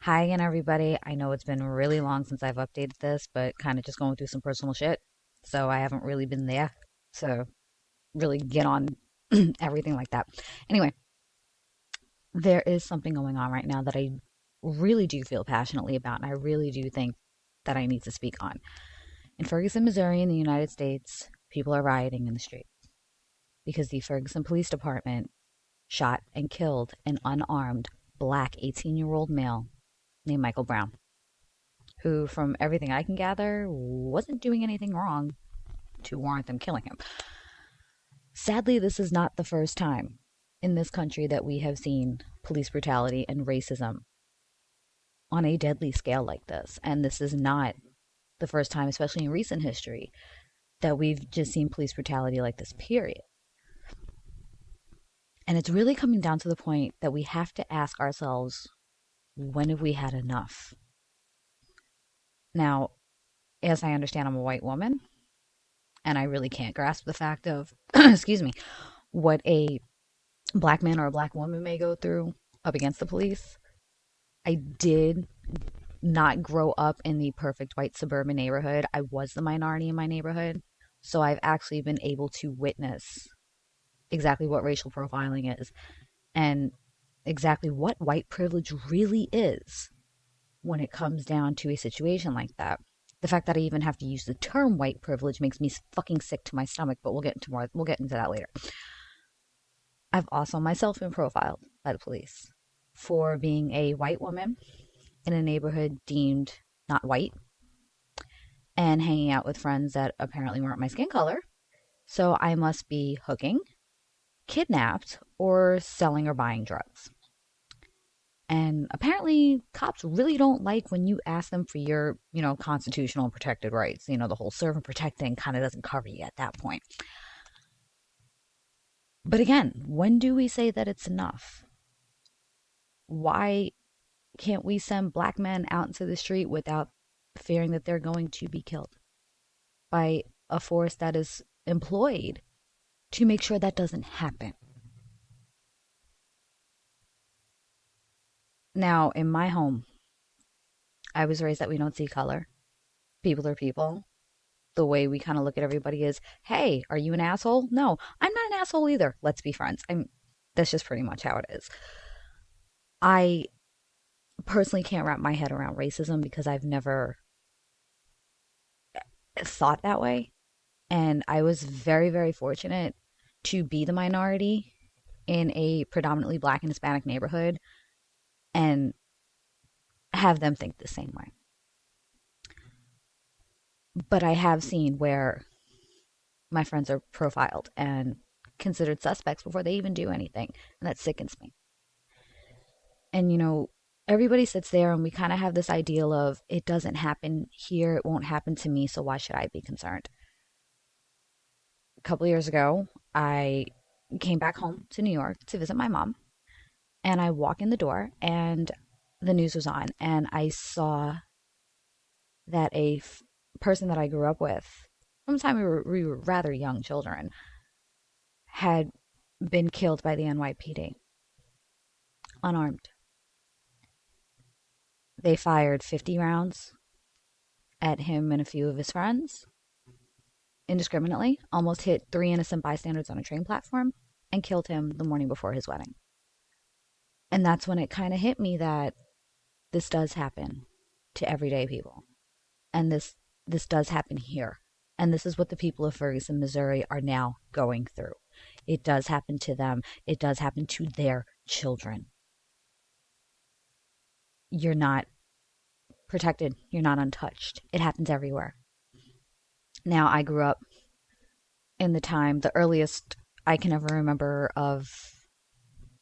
Hi again, everybody. I know it's been really long since I've updated this, but kind of just going through some personal shit. So I haven't really been there to really get on everything like that. Anyway, there is something going on right now that I really do feel passionately about, and I really do think that I need to speak on. In Ferguson, Missouri, in the United States, people are rioting in the street because the Ferguson Police Department shot and killed an unarmed black 18-year-old male named Michael Brown, who, from everything I can gather, wasn't doing anything wrong to warrant them killing him. Sadly, this is not the first time in this country that we have seen police brutality and racism on a deadly scale like this. And this is not the first time, especially in recent history, that we've just seen police brutality like this, period. And it's really coming down to the point that we have to ask ourselves, when have we had enough? Now, as I understand, I'm a white woman, and I really can't grasp the fact of, excuse me, what a black man or a black woman may go through up against the police. I did not grow up in the perfect white suburban neighborhood. I was the minority in my neighborhood. So I've actually been able to witness exactly what racial profiling is and exactly what white privilege really is when it comes down to a situation like that. The fact that I even have to use the term white privilege makes me fucking sick to my stomach, but we'll get into that later. I've also myself been profiled by the police for being a white woman in a neighborhood deemed not white and hanging out with friends that apparently weren't my skin color. So I must be hooking, kidnapped, or selling or buying drugs. And apparently, cops really don't like when you ask them for your, constitutional and protected rights. The whole serve and protect thing kind of doesn't cover you at that point. But again, when do we say that it's enough? Why can't we send black men out into the street without fearing that they're going to be killed by a force that is employed to make sure that doesn't happen? Now, in my home, I was raised that we don't see color. People are people. The way we kind of look at everybody is, hey, are you an asshole? No, I'm not an asshole either. Let's be friends. That's just pretty much how it is. I personally can't wrap my head around racism because I've never thought that way. And I was very, very fortunate to be the minority in a predominantly black and Hispanic neighborhood and have them think the same way. But I have seen where my friends are profiled and considered suspects before they even do anything. And that sickens me. And, everybody sits there and we kind of have this ideal of it doesn't happen here, it won't happen to me, so why should I be concerned? A couple years ago, I came back home to New York to visit my mom. And I walk in the door and the news was on. And I saw that a person that I grew up with, from the time we were rather young children, had been killed by the NYPD, unarmed. They fired 50 rounds at him and a few of his friends indiscriminately, almost hit 3 innocent bystanders on a train platform, and killed him the morning before his wedding. And that's when it kind of hit me that this does happen to everyday people. And this does happen here. And this is what the people of Ferguson, Missouri are now going through. It does happen to them. It does happen to their children. You're not protected. You're not untouched. It happens everywhere. Now, I grew up in the earliest I can ever remember of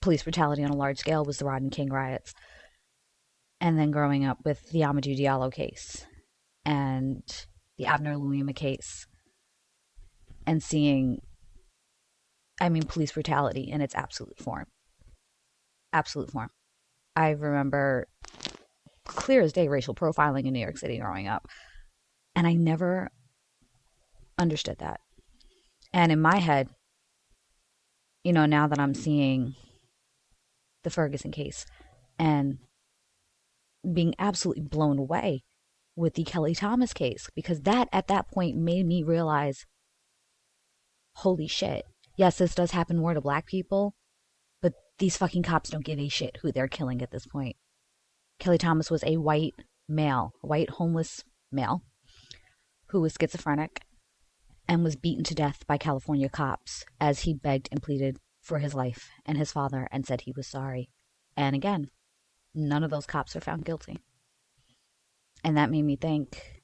police brutality on a large scale was the Rodney King riots. And then growing up with the Amadou Diallo case and the Abner Louima case and seeing, police brutality in its absolute form. Absolute form. I remember clear as day racial profiling in New York City growing up. And I never understood that. And in my head, now that I'm seeing the Ferguson case and being absolutely blown away with the Kelly Thomas case, because that at that point made me realize, holy shit. Yes, this does happen more to black people, but these fucking cops don't give a shit who they're killing at this point. Kelly Thomas was a white male, a white homeless male who was schizophrenic and was beaten to death by California cops as he begged and pleaded for his life and his father and said he was sorry. And again, none of those cops are found guilty. And that made me think,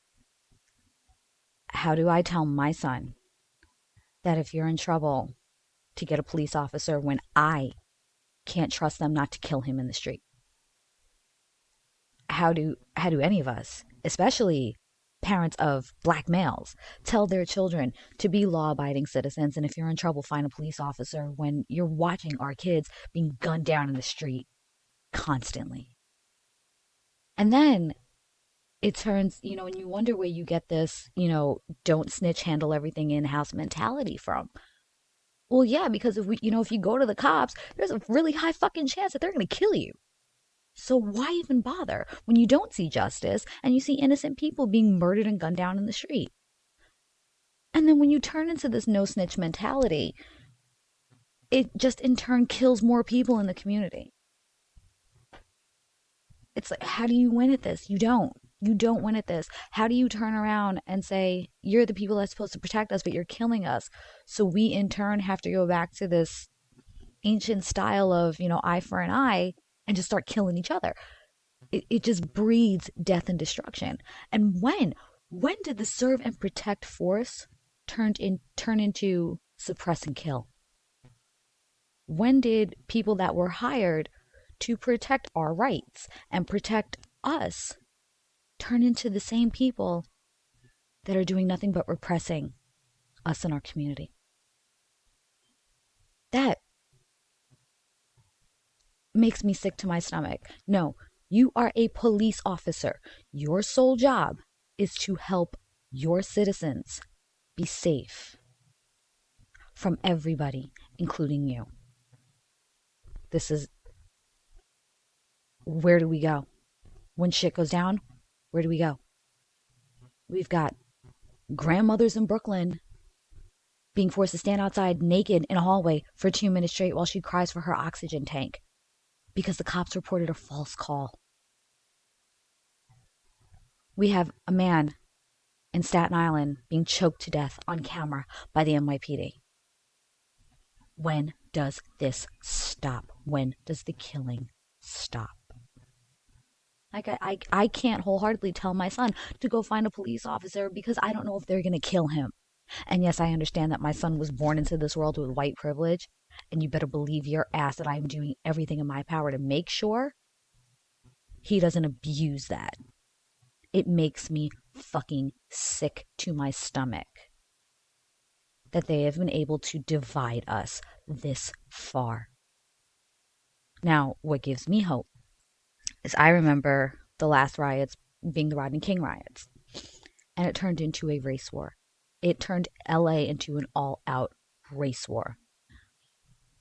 how do I tell my son that if you're in trouble to get a police officer when I can't trust them not to kill him in the street? How do any of us, especially parents of black males, tell their children to be law-abiding citizens, and if you're in trouble, find a police officer, when you're watching our kids being gunned down in the street constantly? And then it turns, and you wonder where you get this, don't snitch, handle everything in-house mentality from. Well, yeah, because if you go to the cops, there's a really high fucking chance that they're going to kill you. So why even bother when you don't see justice and you see innocent people being murdered and gunned down in the street? And then when you turn into this no snitch mentality, it just in turn kills more people in the community. It's like, how do you win at this? You don't. You don't win at this. How do you turn around and say, you're the people that's supposed to protect us, but you're killing us? So we in turn have to go back to this ancient style of, eye for an eye, and just start killing each other. It just breeds death and destruction. And when did the serve and protect force turn into suppress and kill? When did people that were hired to protect our rights and protect us turn into the same people that are doing nothing but repressing us in our community? That makes me sick to my stomach. No, you are a police officer. Your sole job is to help your citizens be safe from everybody, including you. This is, where do we go? When shit goes down, where do we go? We've got grandmothers in Brooklyn being forced to stand outside naked in a hallway for 2 minutes straight while she cries for her oxygen tank because the cops reported a false call. We have a man in Staten Island being choked to death on camera by the NYPD. When does this stop? When does the killing stop? Like, I can't wholeheartedly tell my son to go find a police officer because I don't know if they're going to kill him. And yes, I understand that my son was born into this world with white privilege, and you better believe your ass that I'm doing everything in my power to make sure he doesn't abuse that. It makes me fucking sick to my stomach that they have been able to divide us this far. Now, what gives me hope is I remember the last riots being the Rodney King riots, and it turned into a race war. It turned LA into an all-out race war.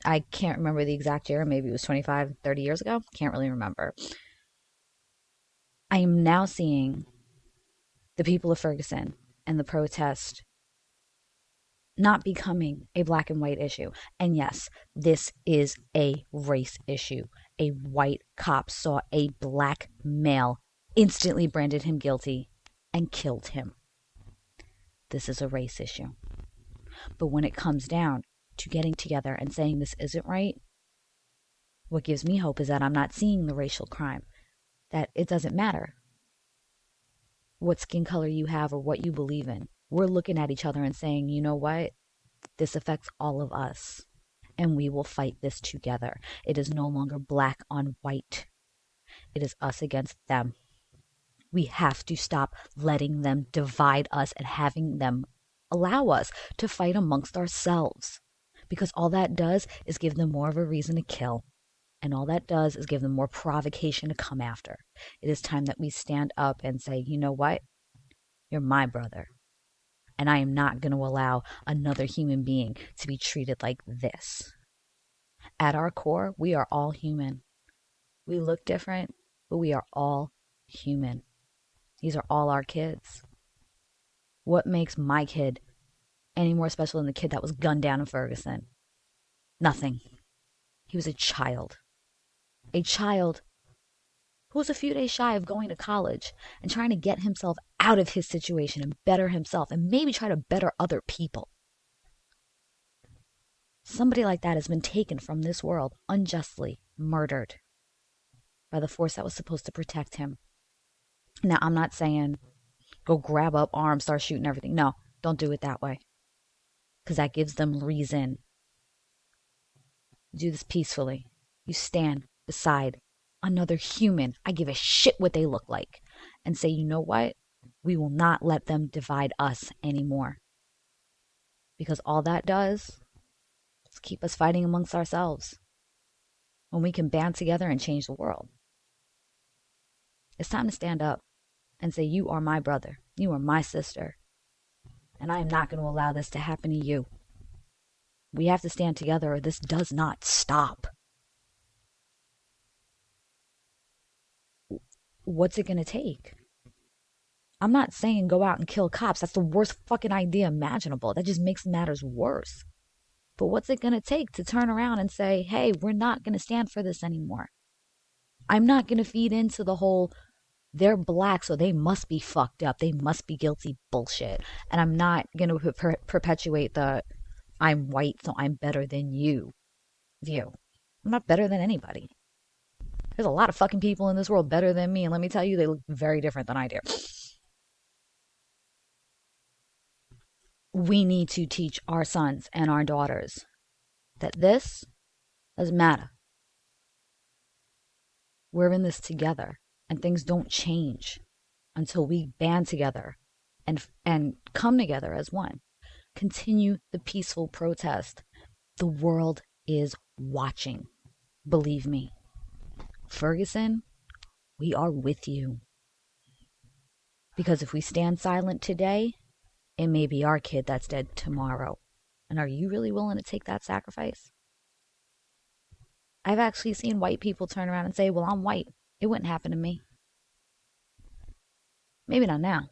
I can't remember the exact year. Maybe it was 25, 30 years ago. Can't really remember. I am now seeing the people of Ferguson and the protest not becoming a black and white issue. And yes, this is a race issue. A white cop saw a black male, instantly branded him guilty, and killed him. This is a race issue. But when it comes down to getting together and saying this isn't right, what gives me hope is that I'm not seeing the racial crime. That it doesn't matter what skin color you have or what you believe in. We're looking at each other and saying, you know what? This affects all of us, and we will fight this together. It is no longer black on white. It is us against them. We have to stop letting them divide us and having them allow us to fight amongst ourselves, because all that does is give them more of a reason to kill. And all that does is give them more provocation to come after. It is time that we stand up and say, you know what? You're my brother. And I am not going to allow another human being to be treated like this. At our core, we are all human. We look different, but we are all human. These are all our kids. What makes my kid any more special than the kid that was gunned down in Ferguson? Nothing. He was a child. A child who was a few days shy of going to college and trying to get himself out of his situation and better himself and maybe try to better other people. Somebody like that has been taken from this world, unjustly murdered by the force that was supposed to protect him. Now, I'm not saying go grab up arms, start shooting everything. No, don't do it that way. Because that gives them reason. Do this peacefully. You stand beside another human. I give a shit what they look like. And say, you know what? We will not let them divide us anymore. Because all that does is keep us fighting amongst ourselves. When we can band together and change the world. It's time to stand up and say, you are my brother. You are my sister. And I am not going to allow this to happen to you. We have to stand together or this does not stop. What's it going to take? I'm not saying go out and kill cops. That's the worst fucking idea imaginable. That just makes matters worse. But what's it going to take to turn around and say, hey, we're not going to stand for this anymore. I'm not going to feed into the whole, they're black, so they must be fucked up. They must be guilty bullshit. And I'm not going to perpetuate the, I'm white, so I'm better than you view. I'm not better than anybody. There's a lot of fucking people in this world better than me. And let me tell you, they look very different than I do. We need to teach our sons and our daughters that this doesn't matter. We're in this together, and things don't change until we band together and come together as one. Continue the peaceful protest. The world is watching. Believe me. Ferguson, we are with you. Because if we stand silent today, it may be our kid that's dead tomorrow. And are you really willing to take that sacrifice? I've actually seen white people turn around and say, well, I'm white. It wouldn't happen to me. Maybe not now.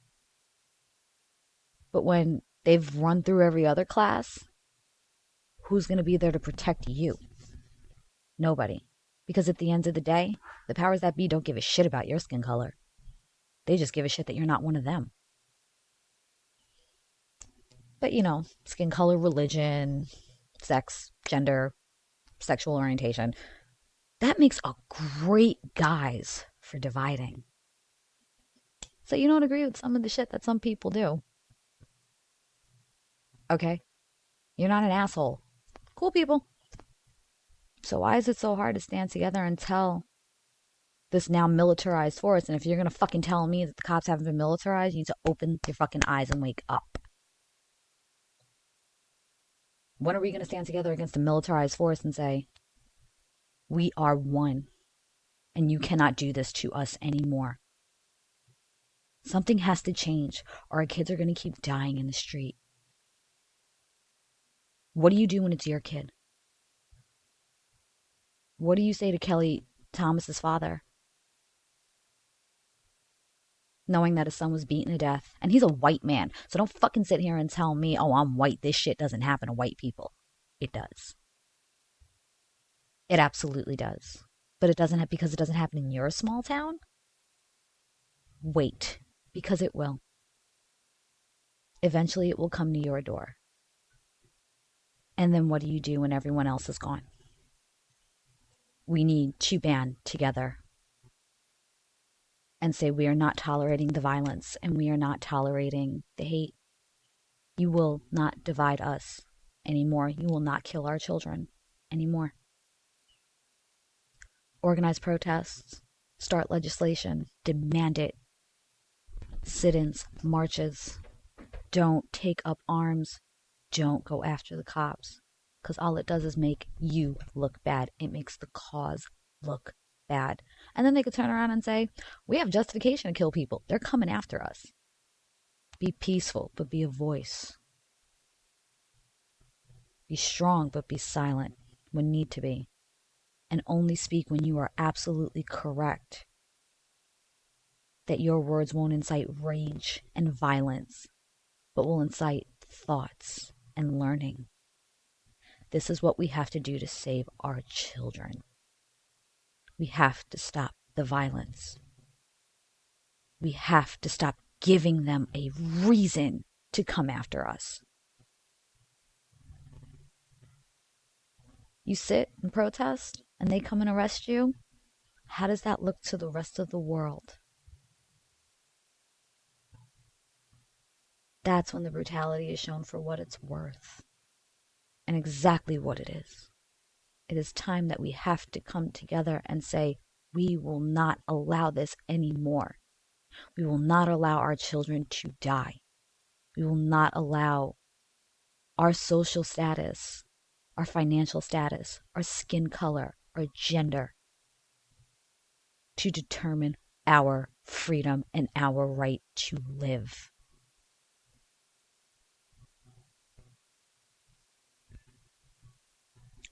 But when they've run through every other class, who's going to be there to protect you? Nobody. Because at the end of the day, the powers that be don't give a shit about your skin color. They just give a shit that you're not one of them. But, you know, skin color, religion, sex, gender, sexual orientation, that makes a great guise for dividing. So you don't agree with some of the shit that some people do. Okay? You're not an asshole. Cool people. So why is it so hard to stand together and tell this now militarized force? And if you're going to fucking tell me that the cops haven't been militarized, you need to open your fucking eyes and wake up. When are we going to stand together against a militarized force and say, we are one, and you cannot do this to us anymore? Something has to change, or our kids are going to keep dying in the street. What do you do when it's your kid? What do you say to Kelly Thomas's father? Knowing that his son was beaten to death. And he's a white man. So don't fucking sit here and tell me, oh, I'm white. This shit doesn't happen to white people. It does. It absolutely does. But it doesn't have, because it doesn't happen in your small town? Wait. Because it will. Eventually it will come to your door. And then what do you do when everyone else is gone? We need to band together and say we are not tolerating the violence and we are not tolerating the hate. You will not divide us anymore. You will not kill our children anymore. Organize protests, start legislation, demand it. Sit-ins, marches. Don't take up arms. Don't go after the cops. Because all it does is make you look bad. It makes the cause look bad. And then they could turn around and say, we have justification to kill people. They're coming after us. Be peaceful, but be a voice. Be strong, but be silent when need to be. And only speak when you are absolutely correct. that your words won't incite rage and violence, but will incite thoughts and learning. This is what we have to do to save our children. We have to stop the violence. We have to stop giving them a reason to come after us. You sit and protest and they come and arrest you. How does that look to the rest of the world? That's when the brutality is shown for what it's worth and exactly what it is. It is time that we have to come together and say, we will not allow this anymore. We will not allow our children to die. We will not allow our social status, our financial status, our skin color, our gender to determine our freedom and our right to live.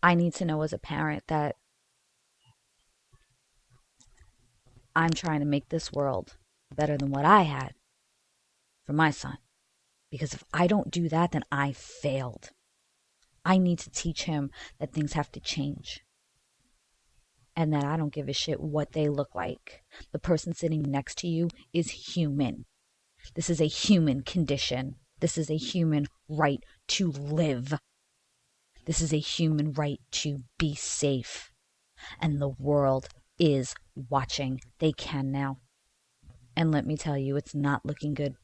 I need to know as a parent that I'm trying to make this world better than what I had for my son. Because if I don't do that, then I failed. I need to teach him that things have to change. And that I don't give a shit what they look like. The person sitting next to you is human. This is a human condition. This is a human right to live. This is a human right to be safe. And the world is watching. They can now. And let me tell you, it's not looking good.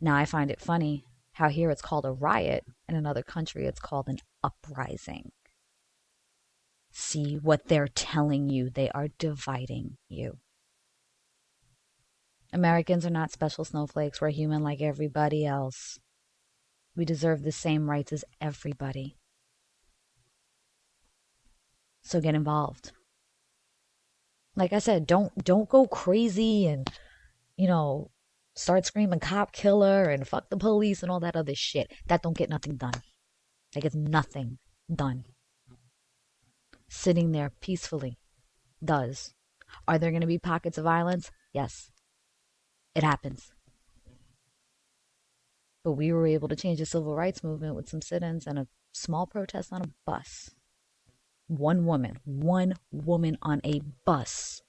Now, I find it funny how here it's called a riot. In another country, it's called an uprising. See what they're telling you. They are dividing you. Americans are not special snowflakes. We're human like everybody else. We deserve the same rights as everybody. So get involved. Like I said, don't go crazy and, start screaming cop killer and fuck the police and all that other shit. That don't get nothing done. That gets nothing done. Sitting there peacefully does. Are there going to be pockets of violence? Yes. It happens. But we were able to change the civil rights movement with some sit-ins and a small protest on a bus. One woman on a bus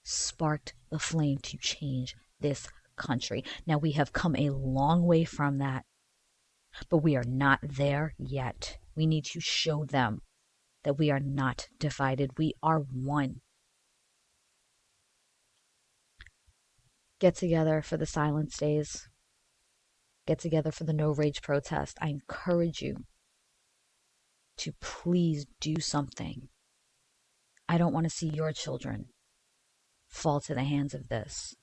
sparked the flame to change this country. Now, we have come a long way from that, but we are not there yet. We need to show them that we are not divided. We are one. Get together for the silence days. Get together for the no rage protest. I encourage you to please do something. I don't want to see your children fall to the hands of this.